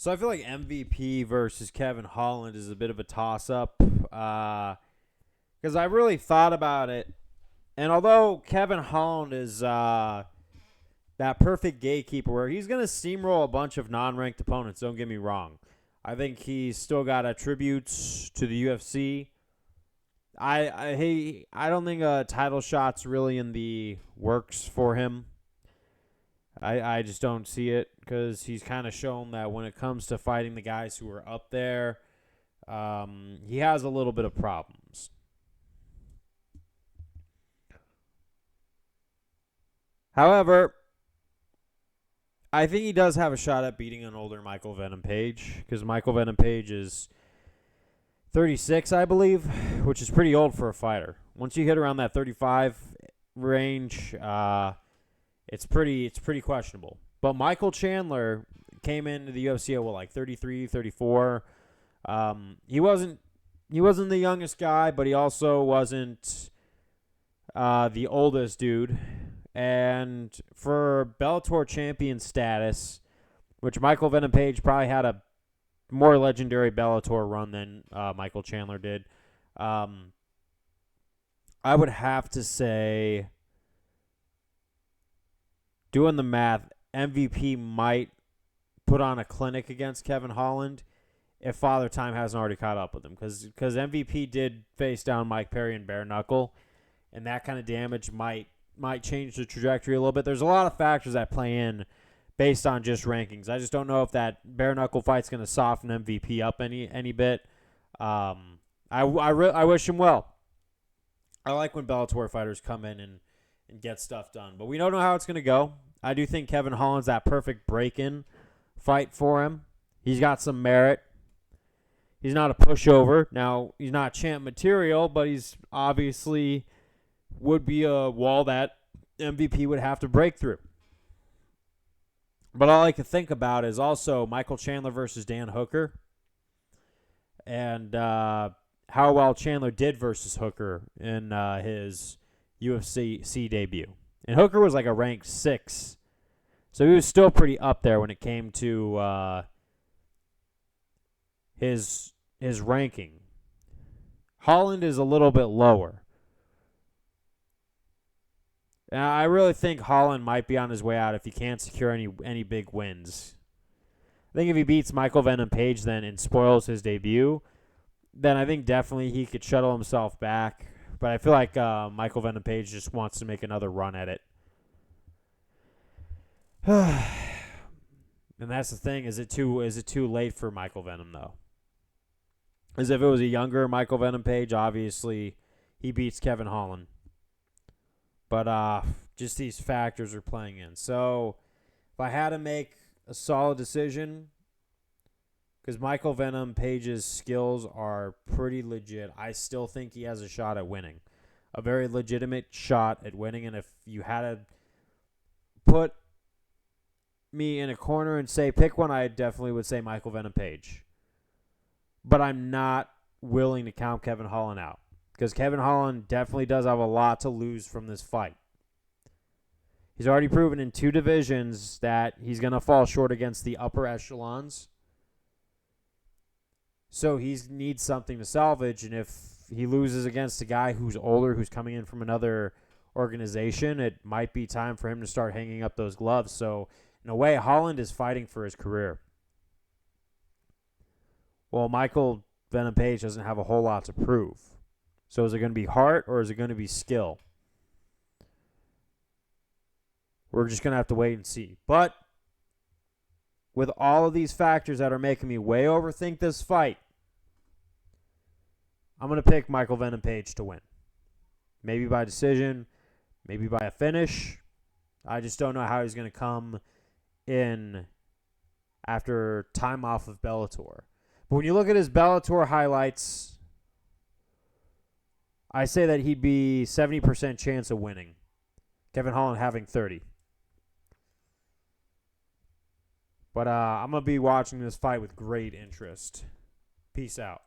So I feel like MVP versus Kevin Holland is a bit of a toss-up because I really thought about it. And although Kevin Holland is that perfect gatekeeper where he's going to steamroll a bunch of non-ranked opponents, don't get me wrong. I think he's still got attributes to the UFC. I don't think a title shot's really in the works for him. I just don't see it because he's kind of shown that when it comes to fighting the guys who are up there, he has a little bit of problems. However, I think he does have a shot at beating an older Michael Venom Page because Michael Venom Page is 36, I believe, which is pretty old for a fighter. Once you hit around that 35 range, it's pretty questionable. But Michael Chandler came into the UFC at like 33, 34. He wasn't the youngest guy, but he also wasn't the oldest dude. And for Bellator champion status, which Michael Venom Page probably had a more legendary Bellator run than Michael Chandler did, I would have to say, doing the math, MVP might put on a clinic against Kevin Holland if Father Time hasn't already caught up with him. Because MVP did face down Mike Perry and bare knuckle, and that kind of damage might change the trajectory a little bit. There's a lot of factors that play in based on just rankings. I just don't know if that bare knuckle fight's going to soften MVP up any bit. I wish him well. I like when Bellator fighters come in and get stuff done. But we don't know how it's going to go. I do think Kevin Holland's that perfect break-in fight for him. He's got some merit. He's not a pushover. Now, he's not champ material, but he's obviously would be a wall that MVP would have to break through. But all I can think about is also Michael Chandler versus Dan Hooker and how well Chandler did versus Hooker in his UFC debut. And Hooker was like a ranked 6. So he was still pretty up there when it came to his ranking. Holland is a little bit lower. Now, I really think Holland might be on his way out if he can't secure any big wins. I think if he beats Michael Venom Page then and spoils his debut, then I think definitely he could shuttle himself back. But I feel like Michael Venom Page just wants to make another run at it. And that's the thing. Is it too late for Michael Venom, though? As if it was a younger Michael Venom Page, obviously he beats Kevin Holland. But just these factors are playing in. So if I had to make a solid decision, because Michael Venom Page's skills are pretty legit, I still think he has a shot at winning. A very legitimate shot at winning. And if you had to put me in a corner and say pick one, I definitely would say Michael Venom Page. But I'm not willing to count Kevin Holland out. Because Kevin Holland definitely does have a lot to lose from this fight. He's already proven in 2 divisions that he's going to fall short against the upper echelons. So he needs something to salvage. And if he loses against a guy who's older, who's coming in from another organization, it might be time for him to start hanging up those gloves. So in a way, Holland is fighting for his career. Well, Michael Venom Page doesn't have a whole lot to prove. So is it going to be heart or is it going to be skill? We're just going to have to wait and see. But with all of these factors that are making me way overthink this fight, I'm going to pick Michael Venom Page to win. Maybe by decision, maybe by a finish. I just don't know how he's going to come in after time off of Bellator. But when you look at his Bellator highlights, I say that he'd be 70% chance of winning. Kevin Holland having 30. But I'm going to be watching this fight with great interest. Peace out.